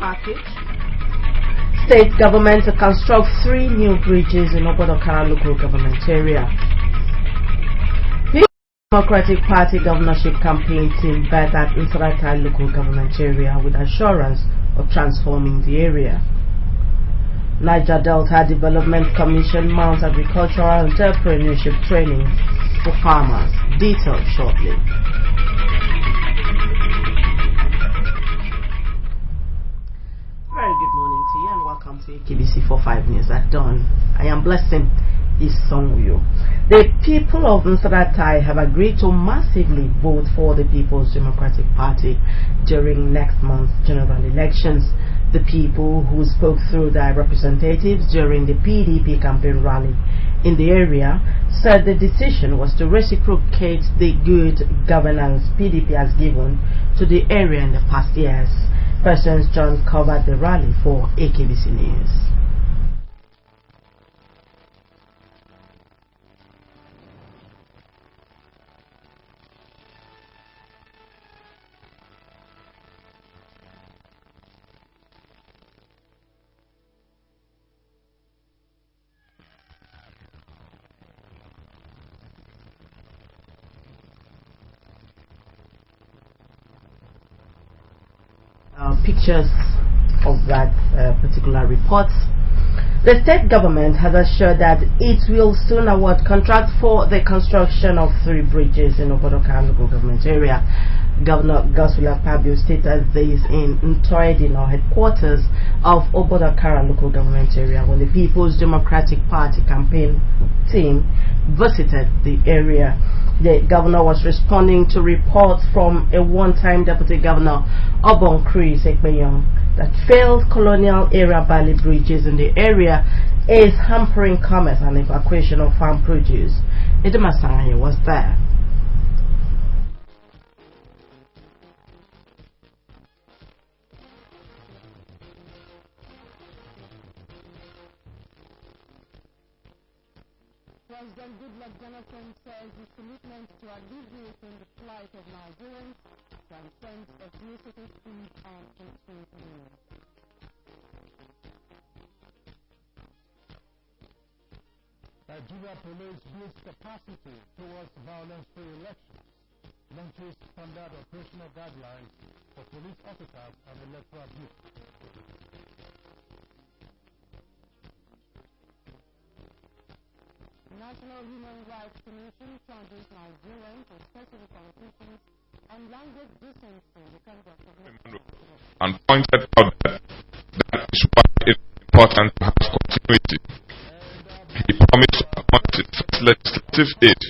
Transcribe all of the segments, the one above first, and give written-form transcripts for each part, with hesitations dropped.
package. State government to construct 3 new bridges in Obodokara local government area. People's Democratic Party governorship campaign team bet at Nsaratai local government area with assurance of transforming the area. Niger Delta Development Commission mounts agricultural entrepreneurship training for farmers. Details shortly. Very good morning to you and welcome to KBC 45 News at dawn. I am Blessing Isongwuyo. The people of Nsaratai have agreed to massively vote for the People's Democratic Party during next month's general elections. The people who spoke through their representatives during the PDP campaign rally in the area said the decision was to reciprocate the good governance PDP has given to the area in the past years. Persons John covered the rally for AKBC News. Pictures of that particular report. The state government has assured that it will soon award contracts for the construction of 3 bridges in Obodokara local government area. Governor Godswill Akpabio stated this in Ntoyedino headquarters of Obodokara local government area when the People's Democratic Party campaign team visited the area. The governor was responding to reports from a one-time deputy governor, Obon Chris Ekpenyong, that failed colonial era Bali bridges in the area is hampering commerce and evacuation of farm produce. Idema Sanganye was there. President Goodluck Jonathan says his commitment to alleviating the plight of Nigerians transcends ethnicity, creed, and country needs. Nigeria police builds capacity towards violence-free elections, launches standard operational guidelines for police officers and electoral abuse. National Human Rights Commission charges Nigerians with specific conditions and language decency in the conduct of and pointed out that is why it's important to have continuity. He promised to appoint his first legislative aid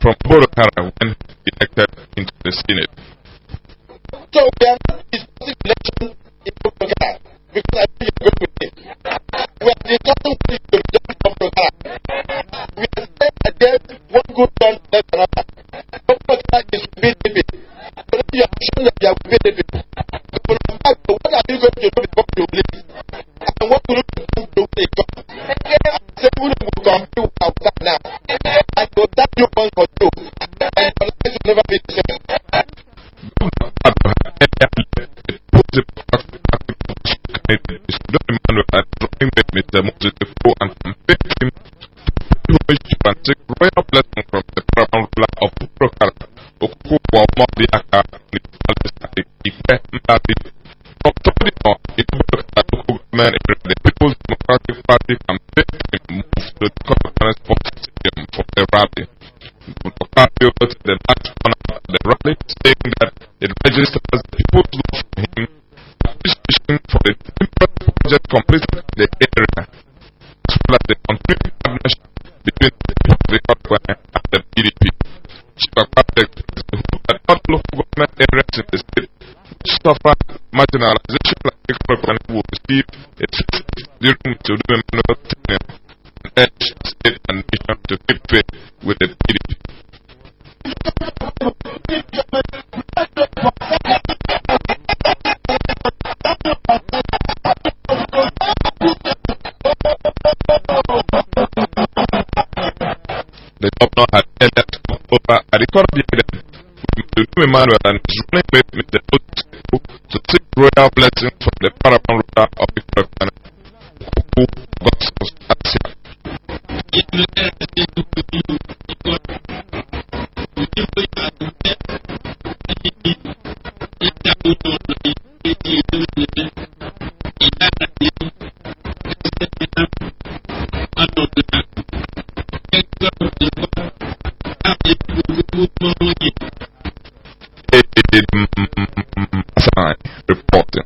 from Obodokara when elected into the Senate. So we are not discussing election in Obodokara because I think you're going with it. We are discussing what is the result of Obodokara. We are saying that there's one good turn less than another. Obodokara is PDP. So if you are showing that you are PDP, so what are you going to do before you leave? And what will you do to come? Say we will come to outside now. And so that you want to do. And your life will never be the same. Mr. Moses Defo and campaign him to and take royal blessing from the crown ruler of Obodokara, Okuku Wamadiaka, Ife Mbadi. From Tobodino, in Obodokara local government area, the People's Democratic Party campaign team moved to the Conference Sports Stadium for the rally. Okafio noted the large turnout at the rally, saying that it registers the people's love for him, appreciation for the numerous projects completed in the area, as well as the continued partnership between the people of the government and the PDP. Chibakwa expressed that all local government areas in the state suffer marginalization like the government will receive its during to do manual tenure and urged the state and nation to keep faith with the PDP. The governor had earlier come over a record with Udom Emmanuel and his running mate Mr. Moses to seek royal blessings from the paramount ruler of Ikorokana, Okuku Augustus Asia. Reporting.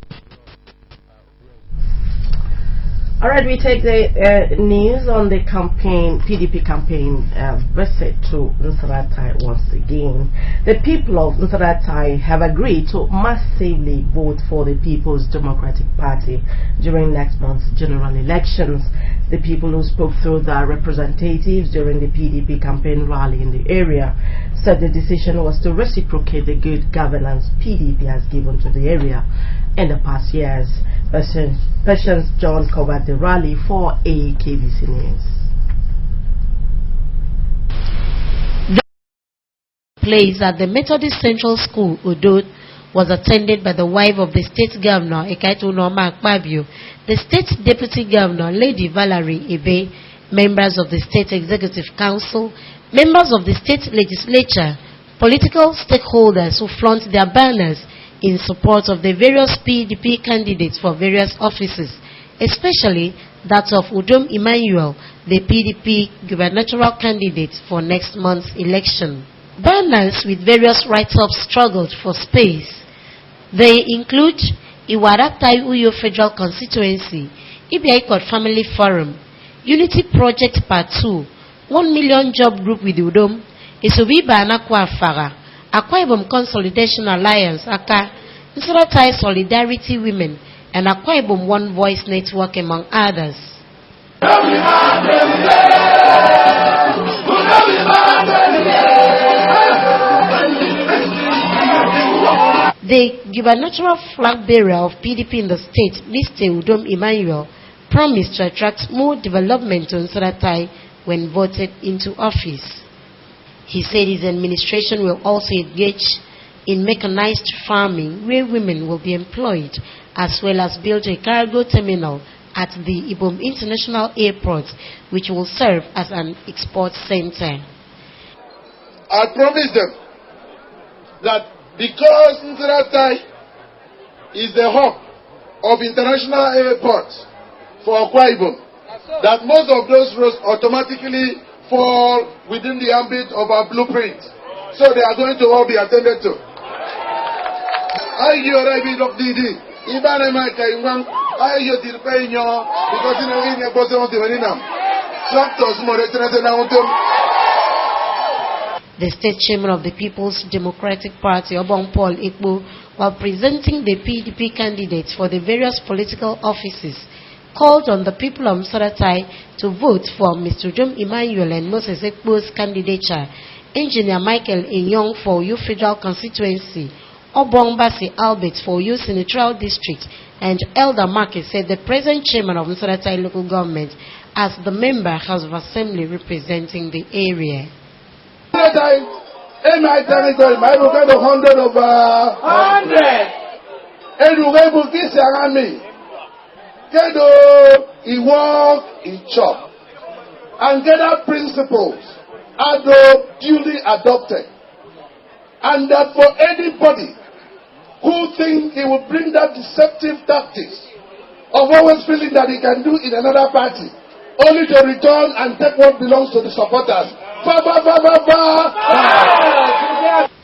All right, we take the news on the campaign, PDP campaign visit to Nsaratai once again. The people of Nsaratai have agreed to massively vote for the People's Democratic Party during next month's general elections. The people who spoke through their representatives during the PDP campaign rally in the area said the decision was to reciprocate the good governance PDP has given to the area in the past years. Patience John covered the rally for AKBC News. The place at the Methodist Central School, Udo, was attended by the wife of the state governor, Ekaitu Noma Akpabio, the state deputy governor, Lady Valerie Ebe, members of the state executive council, members of the state legislature, political stakeholders who flaunt their banners in support of the various PDP candidates for various offices, especially that of Udom Emmanuel, the PDP gubernatorial candidate for next month's election. Banners with various write-ups struggled for space. They include Iwaratai Uyo Federal Constituency, Ibiaikot Family Forum, Unity Project Part 2, 1 Million Job Group with Udom, Isobiba Anakwa Afara, Akwa Ibom Consolidation Alliance, Aka, Nsaratai Solidarity Women, and Akwa Ibom One Voice Network, among others. The gubernatorial flag bearer of PDP in the state, Mr. Udom Emmanuel, promised to attract more development to Nsaratai when voted into office. He said his administration will also engage in mechanized farming where women will be employed, as well as build a cargo terminal at the Ibom International Airport, which will serve as an export center. I promise them that because Nsaratai is the hub of international airports for Akwa Ibom, that most of those roads automatically fall within the ambit of our blueprint. So they are going to all be attended to. I hear Rabi of DD. Even I hear the Penyo because in the person of the Veninam. The state chairman of the People's Democratic Party, Obong Paul Ikbu, while presenting the PDP candidates for the various political offices, called on the people of Nsaratai to vote for Mr. Udom Emmanuel and Moses Ekpo's candidature, Engineer Michael Inyong for Uyo Federal Constituency, Obong Basi Albert for Uyo Senatorial District, and Elder Market said the present chairman of Nsaratai local government as the member House of Assembly representing the area. My territory, my kind of 100 over 100. And you able to kiss your army. He walk, he chop. And get our principles are duly adopted. And that for anybody who think he will bring that deceptive tactics of always feeling that he can do in another party, only to return and take what belongs to the supporters.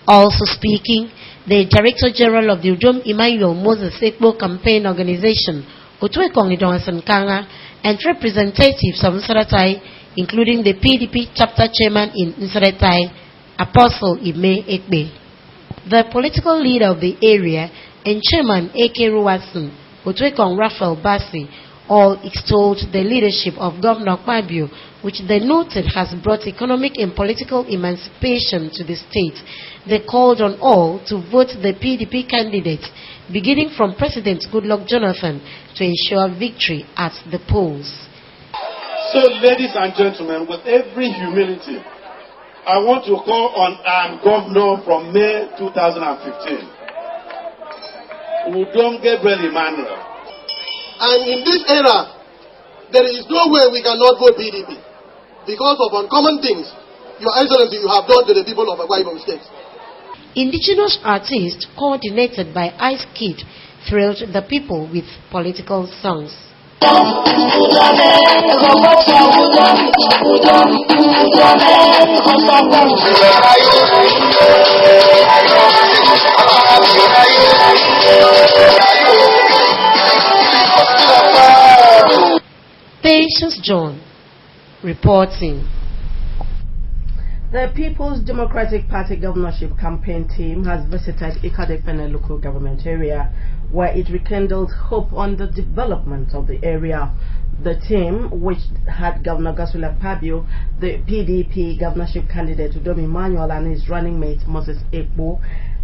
Also speaking, the Director General of the Udom Emmanuel Moses Ekpo Campaign Organization, Otuekong Idongasan Kanga, and representatives of Nsaratai, including the PDP chapter chairman in Nsaratai, Apostle Ime Ekbe. The political leader of the area and chairman A.K. Ruwatson, Otuekong Raphael Basi, all extolled the leadership of Governor Akpabio, which they noted has brought economic and political emancipation to the state. They called on all to vote the PDP candidates, beginning from President Goodluck Jonathan, to ensure victory at the polls. So, ladies and gentlemen, with every humility, I want to call on our governor from May 2015, Udom Gabriel Emmanuel. And in this era, there is no way we cannot vote PDP because of uncommon things, Your Excellency, you have done to the people of Akwa Ibom State. Indigenous artists, coordinated by Ice Kid, thrilled the people with political songs. Patience John reporting. The People's Democratic Party governorship campaign team has visited Ikadekpene local government area, where it rekindled hope on the development of the area. The team, which had Governor Godswill Akpabio, the PDP governorship candidate Udom Emmanuel and his running mate Moses Ekpo,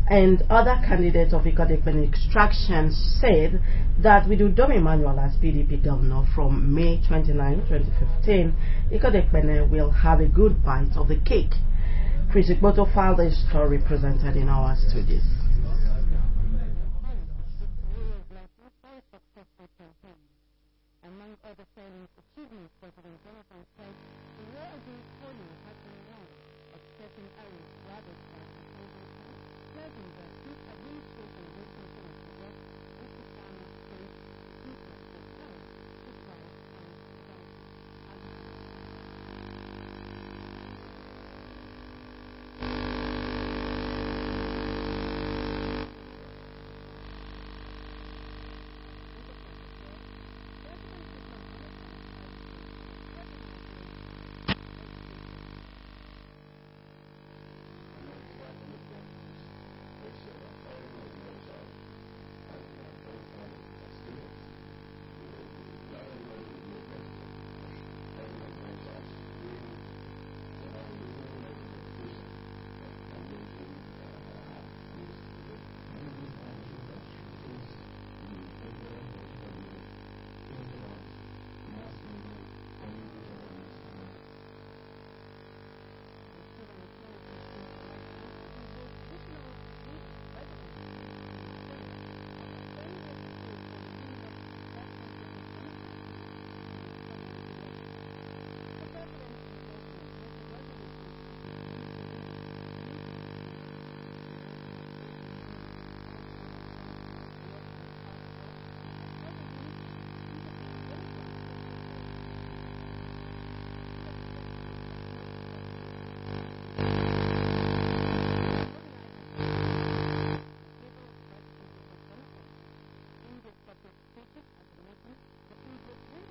and other candidates of Ikadekpene extraction, said that with Udom Emmanuel as PDP governor from May 29, 2015, Ikadekpene will have a good bite of the cake. Chris Ikpoto filed a story presented in our studios. Among other salient achievements, President Jonathan said the war against polio has been won, expressing areas ravaged by contagion, pledging that his administration will continue to work with the farmers, states, people, as well to drive farm development.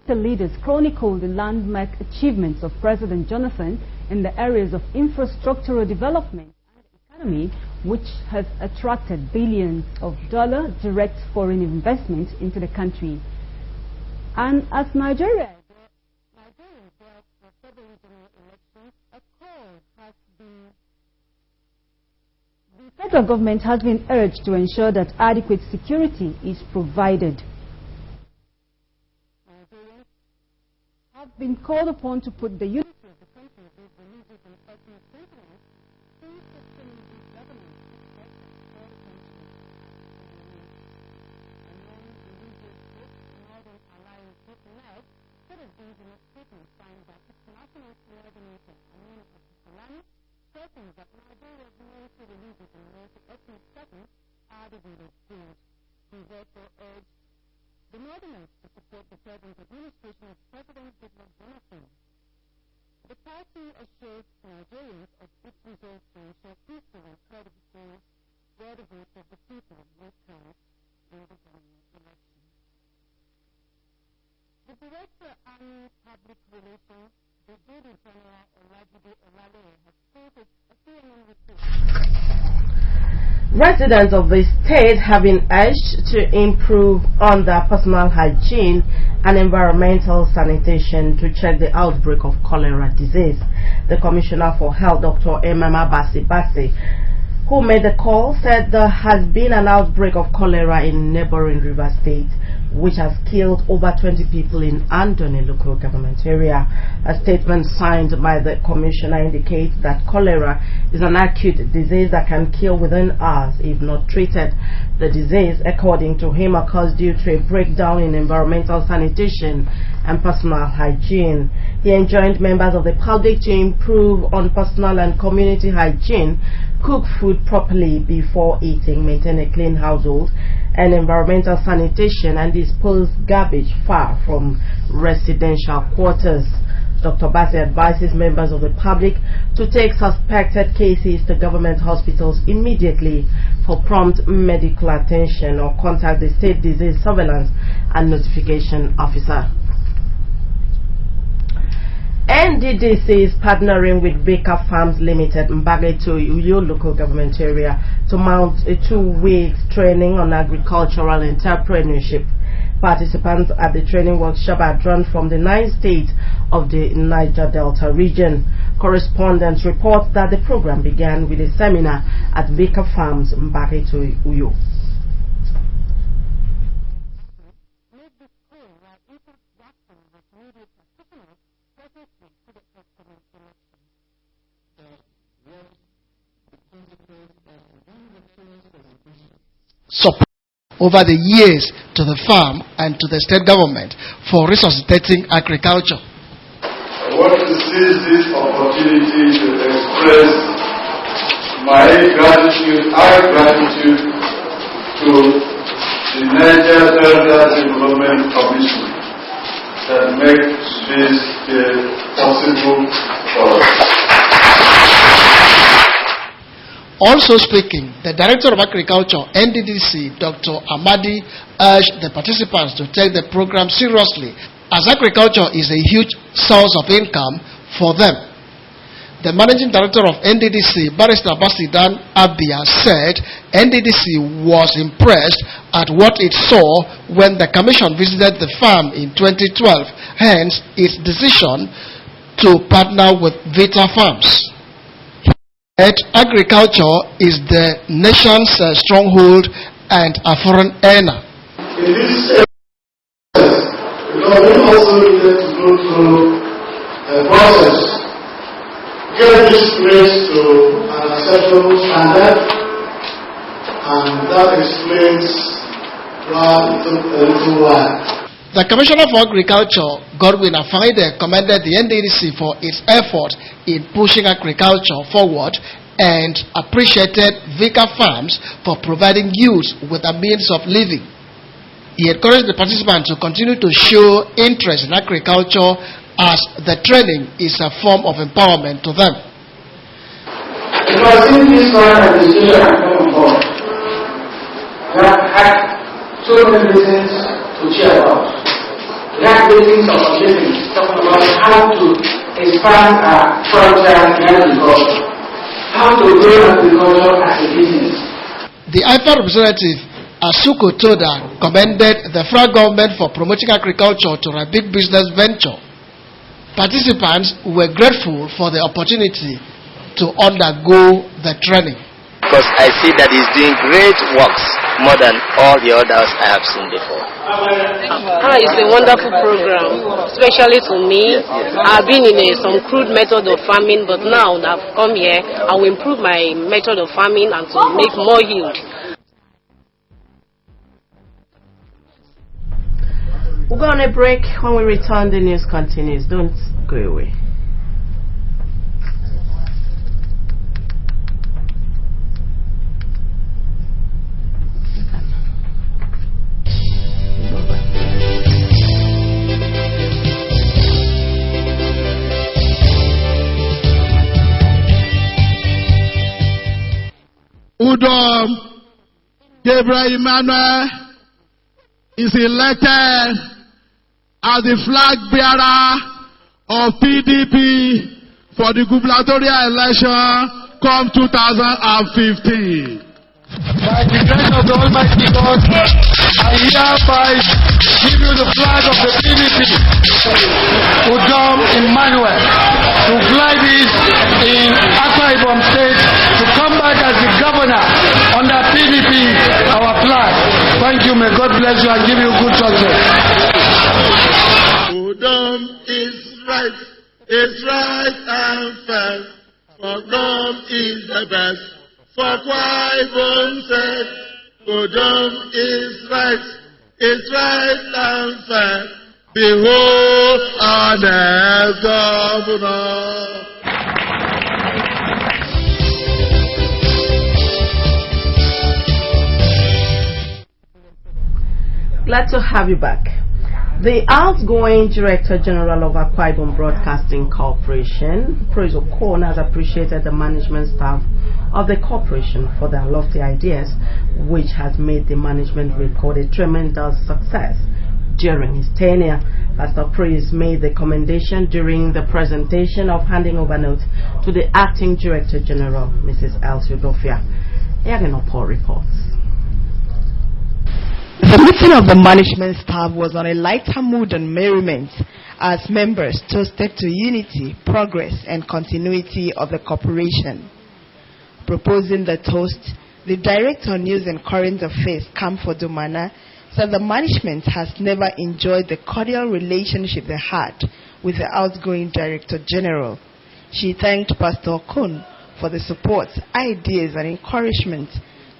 The leaders chronicled the landmark achievements of President Jonathan in the areas of infrastructural development and economy, which has attracted billions of dollars direct foreign investment into the country. And as Nigeria for February general elections, a call has been. The federal government has been urged to ensure that adequate security is provided. Have been called upon to put the unity of the country with religious and ethnic sentiments to sustaining good governance expected for the country. Among religious groups, Northern Alliance Group-led, citizens in a statement signed by its national coordinator, Aminu Abdulsalami, stating that Nigeria's multi-religious and multi-ethnic settings are the way good. He therefore urged the Northerners to support the present administration of President Goodluck Jonathan. The party assures Nigerians of its resolve to ensure peaceful and credible polls where the votes of the people will count in the general election. The Director Army Public Relations, Brigadier General Olajide Olale, has quoted a CNN report. Residents of the state have been urged to improve on their personal hygiene and environmental sanitation to check the outbreak of cholera disease. The Commissioner for Health, Dr. Emema Basi, who made the call, said there has been an outbreak of cholera in neighboring River State, which has killed over 20 people in Andoni local government area. A statement signed by the commissioner indicates that cholera is an acute disease that can kill within hours if not treated. The disease, according to him, occurs due to a breakdown in environmental sanitation and personal hygiene. He enjoined members of the public to improve on personal and community hygiene, cook food properly before eating, maintain a clean household and environmental sanitation, and dispose garbage far from residential quarters. Dr. Bassi advises members of the public to take suspected cases to government hospitals immediately for prompt medical attention or contact the State Disease Surveillance and Notification Officer. NDDC is partnering with Baker Farms Limited, Mbageto Uyo local government area, to mount a 2-week training on agricultural entrepreneurship. Participants at the training workshop are drawn from the 9 states of the Niger Delta region. Correspondents report that the program began with a seminar at Baker Farms, Mbageto Uyo. Support over the years to the farm and to the state government for resuscitating agriculture. I want to seize this opportunity to express my gratitude, our gratitude to the Niger Delta Development Commission that makes this possible for us. Also speaking, the Director of Agriculture, NDDC, Dr. Amadi, urged the participants to take the program seriously, as agriculture is a huge source of income for them. The Managing Director of NDDC, Barrister Basidan Abia, said NDDC was impressed at what it saw when the Commission visited the farm in 2012, hence its decision to partner with Vita Farms. Agriculture is the nation's stronghold and a foreign earner. In this because we also needed to go through a process, get this place to an acceptable standard, and that explains why it took a little while. The Commissioner for Agriculture, Godwin Afaide, commended the NDDC for its effort in pushing agriculture forward and appreciated Vika Farms for providing youth with a means of living. He encouraged the participants to continue to show interest in agriculture as the training is a form of empowerment to them. It was in this kind of decision I come forward. We have had so many reasons to cheer about. We have meetings of meetings talking about how to expand our frontier in agriculture, how to grow agriculture as a business. The IFA representative, Asuko Toda, commended the federal government for promoting agriculture to a big business venture. Participants were grateful for the opportunity to undergo the training. Because I see that he's doing great works more than all the others I have seen before. It's a wonderful program, especially to me. I've been in some crude method of farming, but now I've come here, I will improve my method of farming and to make more yield. We'll go on a break. When we return, the news continues. Don't go away. Udom Gabriel Emmanuel is elected as the flag bearer of PDP for the gubernatorial election come 2015. By the grace of the Almighty God, I hereby give you the flag of the PDP, Udom Emmanuel, to fly this in Akwa Ibom State, to come back as the governor under PDP, our flag. Thank you, may God God bless you and give you good success. Udom is right. It's right and fair. For Udom is the best. For Kwaibom said, Udom is right. It's right and fair. Behold our next governor. Glad to have you back. The outgoing Director General of Akwa Ibom Broadcasting Corporation, Praise Okon, has appreciated the management staff of the corporation for their lofty ideas, which has made the management record a tremendous success during his tenure. Pastor Praise made the commendation during the presentation of handing over notes to the Acting Director General, Mrs. Elsie Udofia. Yagenopo reports. The meeting of the management staff was on a lighter mood and merriment as members toasted to unity, progress and continuity of the corporation. Proposing the toast, the Director of News and Current Affairs, Camford Dumana, said the management has never enjoyed the cordial relationship they had with the outgoing Director General. She thanked Pastor Okon for the support, ideas and encouragement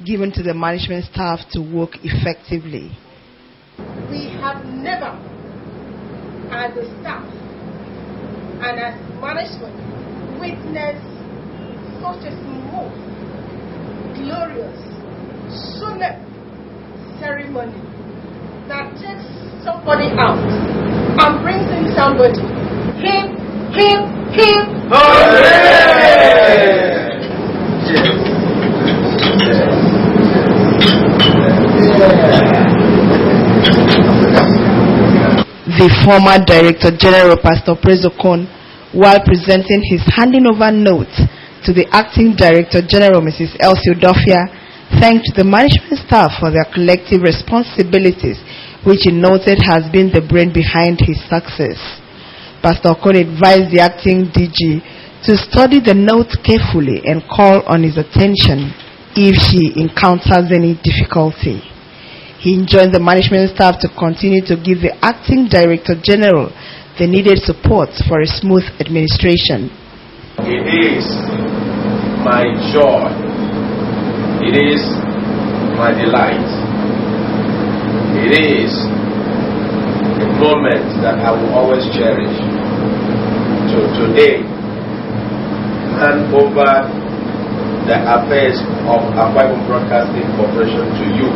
given to the management staff to work effectively. We have never, as a staff and as management, witnessed such a smooth, glorious, solemn ceremony that takes somebody out and brings in somebody. Hip, hip, hip. Hooray! The former Director General, Pastor Praise Okon, while presenting his handing over note to the Acting Director General, Mrs. Elsie Udofia, thanked the management staff for their collective responsibilities, which he noted has been the brain behind his success. Pastor Okon advised the Acting DG to study the note carefully and call on his attention if she encounters any difficulty. He enjoined the management staff to continue to give the Acting Director General the needed support for a smooth administration. It is my joy. It is my delight. It is a moment that I will always cherish. To today, hand over the affairs of Akwa Ibom Broadcasting Corporation to you,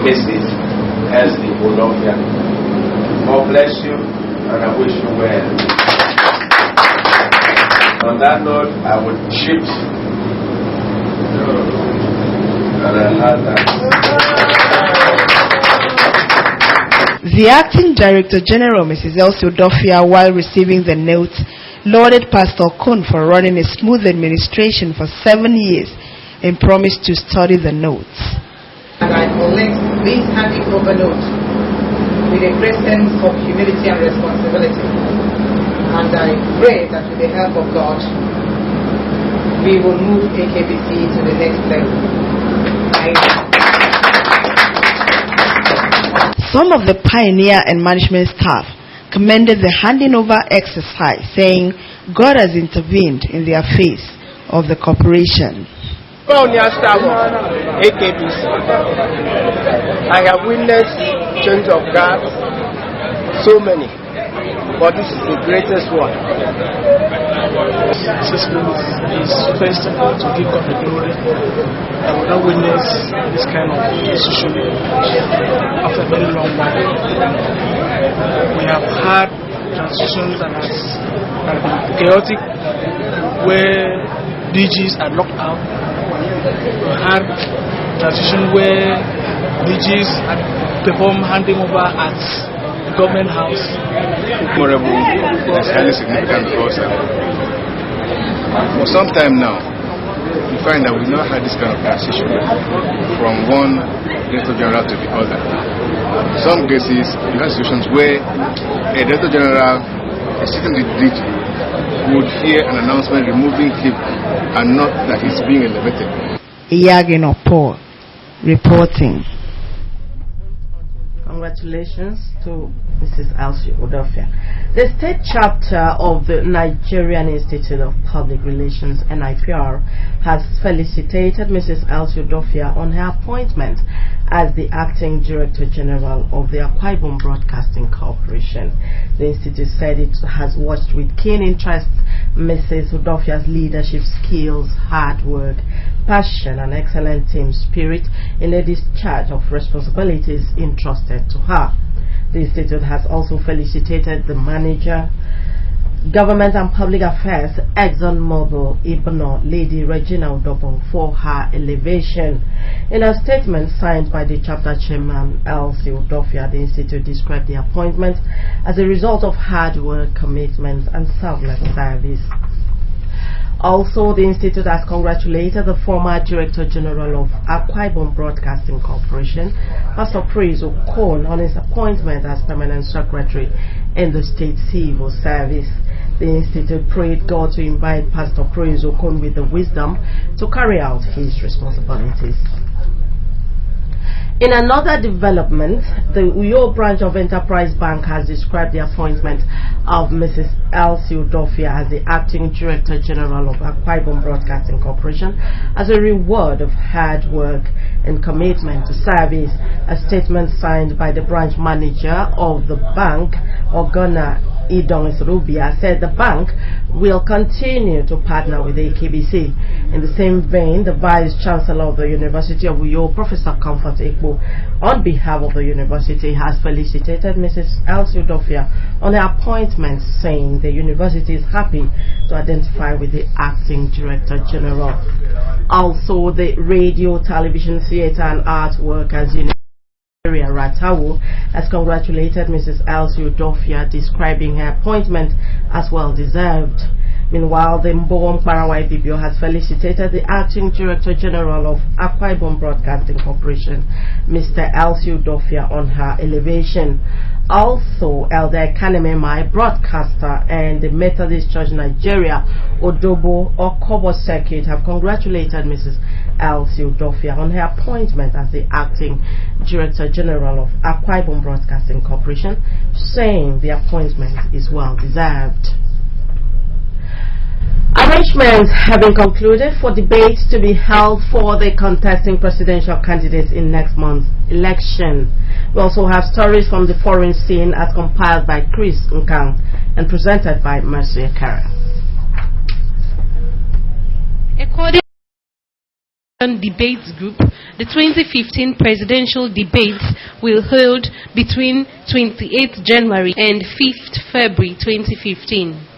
Mrs. Elsie Udofia. God bless you and I wish you well. On that note, I would shift and I had that. The Acting Director General, Mrs. Elsie Udofia, while receiving the note, lauded Pastor Okon for running a smooth administration for 7 years and promised to study the notes. And I collect this handing over note with a great sense of humility and responsibility. And I pray that with the help of God, we will move AKBC to the next level. Some of the pioneer and management staff commended the handing over exercise, saying God has intervened in the affairs of the corporation. Pioneer staff of AKBC, I have witnessed change of guard, so many, but this is the greatest one. System is first of all to give God the glory. I will not witness this kind of decision after a very long while. We have had transitions that have been chaotic, where DGs are locked out. We had transition where DGs had performed handing over at the government house. Memorable, it's highly significant because for some time now, we find that we've never had this kind of transition from one Director General to the other. In some cases, you have situations where a Director General sitting in the DG would hear an announcement removing him and not that he's being elevated. Yagenopo reporting. Congratulations to Mrs. Elsie Udofia. The state chapter of the Nigerian Institute of Public Relations, NIPR, has felicitated Mrs. Elsie Udofia on her appointment as the Acting Director General of the Akwa Ibom Broadcasting Corporation. The institute said it has watched with keen interest Mrs. Udofia's leadership skills, hard work, passion and excellent team spirit in the discharge of responsibilities entrusted to her. The institute has also felicitated the manager, Government and Public Affairs, ExxonMobil Ibno, Lady Regina Udobon, for her elevation. In a statement signed by the chapter chairman, Elsie Udofia, the institute described the appointment as a result of hard work, commitment and selfless service. Also, the institute has congratulated the former Director General of Akwa Ibom Broadcasting Corporation, Pastor Praise Okon, on his appointment as Permanent Secretary in the State Civil Service. The institute prayed God to invite Pastor Praise Okon with the wisdom to carry out his responsibilities. In another development, the Uyo branch of Enterprise Bank has described the appointment of Mrs. Elsie Udofia as the Acting Director General of Akwa Ibom Broadcasting Corporation as a reward of hard work and commitment to service. A statement signed by the branch manager of the bank, Ogona Idong Rubia, said the bank will continue to partner with AKBC. In the same vein, the Vice Chancellor of the University of Uyo, Professor Comfort Ekpo, on behalf of the university, has felicitated Mrs. Elsie Udofia on her appointment, saying the university is happy to identify with the Acting Director General. Also, the Radio, Television, Theatre and Art Workers Union Ratawu has congratulated Mrs. Elsie Udofia, describing her appointment as well deserved. Meanwhile, the Mbowong Parawai Bibio has felicitated the Acting Director General of Akwa Ibom Broadcasting Corporation, Mr. Elsie Udofia, on her elevation. Also, Elder Kanemema, broadcaster, and the Methodist Church Nigeria, Odobo Okobo Circuit, have congratulated Mrs. Elsie Udofia on her appointment as the Acting Director General of Akwa Ibom Broadcasting Corporation, saying the appointment is well deserved. Arrangements have been concluded for debates to be held for the contesting presidential candidates in next month's election. We also have stories from the foreign scene as compiled by Chris Nkang and presented by Mercy Akara. According to the Debates Group, the 2015 presidential debates will hold between 28th January and 5th February 2015.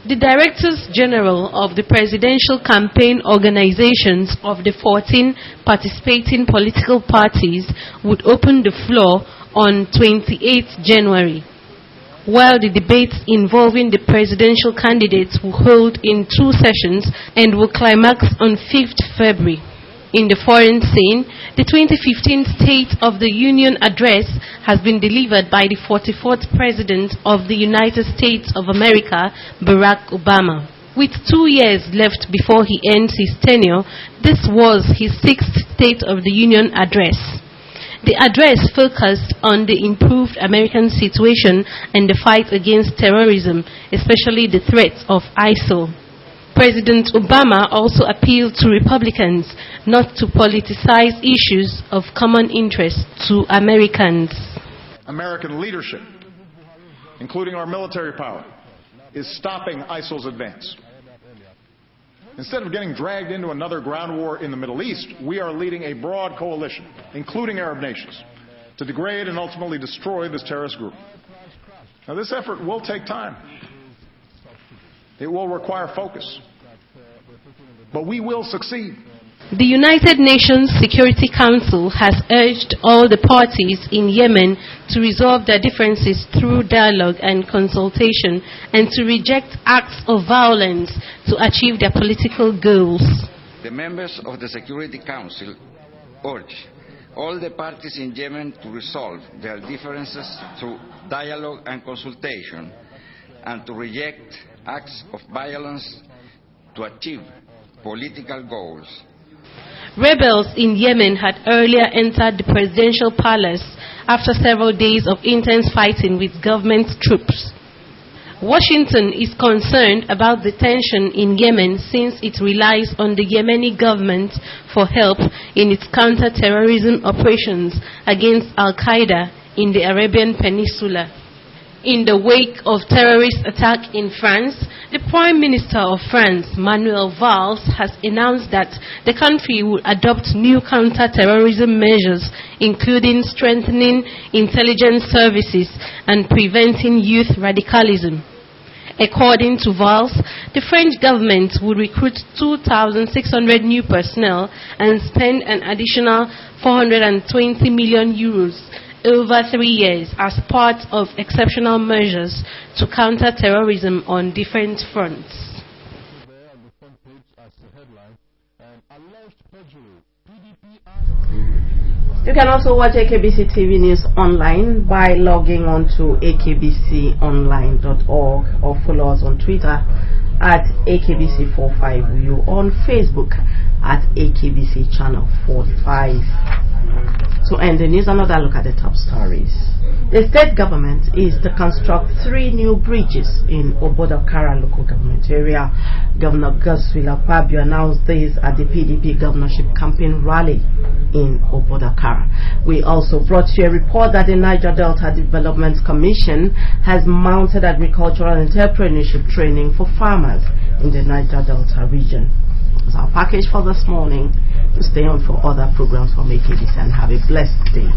The Directors General of the presidential campaign organizations of the 14 participating political parties would open the floor on 28th January, while the debates involving the presidential candidates will hold in 2 sessions and will climax on 5th February. In the foreign scene, the 2015 State of the Union address has been delivered by the 44th President of the United States of America, Barack Obama. With 2 years left before he ends his tenure, this was his 6th State of the Union address. The address focused on the improved American situation and the fight against terrorism, especially the threat of ISIL. President Obama also appealed to Republicans not to politicize issues of common interest to Americans. American leadership, including our military power, is stopping ISIL's advance. Instead of getting dragged into another ground war in the Middle East, we are leading a broad coalition, including Arab nations, to degrade and ultimately destroy this terrorist group. Now, this effort will take time. It will require focus. But we will succeed. The United Nations Security Council has urged all the parties in Yemen to resolve their differences through dialogue and consultation and to reject acts of violence to achieve their political goals. The members of the Security Council urge all the parties in Yemen to resolve their differences through dialogue and consultation and to reject acts of violence to achieve political goals. Rebels in Yemen had earlier entered the presidential palace after several days of intense fighting with government troops. Washington is concerned about the tension in Yemen since it relies on the Yemeni government for help in its counter-terrorism operations against Al-Qaeda in the Arabian Peninsula. In the wake of terrorist attack in France, the Prime Minister of France, Manuel Valls, has announced that the country will adopt new counter-terrorism measures, including strengthening intelligence services and preventing youth radicalism. According to Valls, the French government will recruit 2,600 new personnel and spend an additional 420 million euros over 3 years as part of exceptional measures to counter terrorism on different fronts. You can also watch AKBC TV News online by logging on to akbconline.org or follow us on Twitter at AKBC450, on Facebook at AKBC Channel 45. To end the news, another look at the top stories. The state government is to construct 3 new bridges in Obodokara local government area. Governor Godswill Akpabio announced this at the PDP governorship campaign rally in Obodokara. We also brought you a report that the Niger Delta Development Commission has mounted agricultural entrepreneurship training for farmers in the Niger Delta region. That's our package for this morning. Stay on for other programs from AKBC and have a blessed day.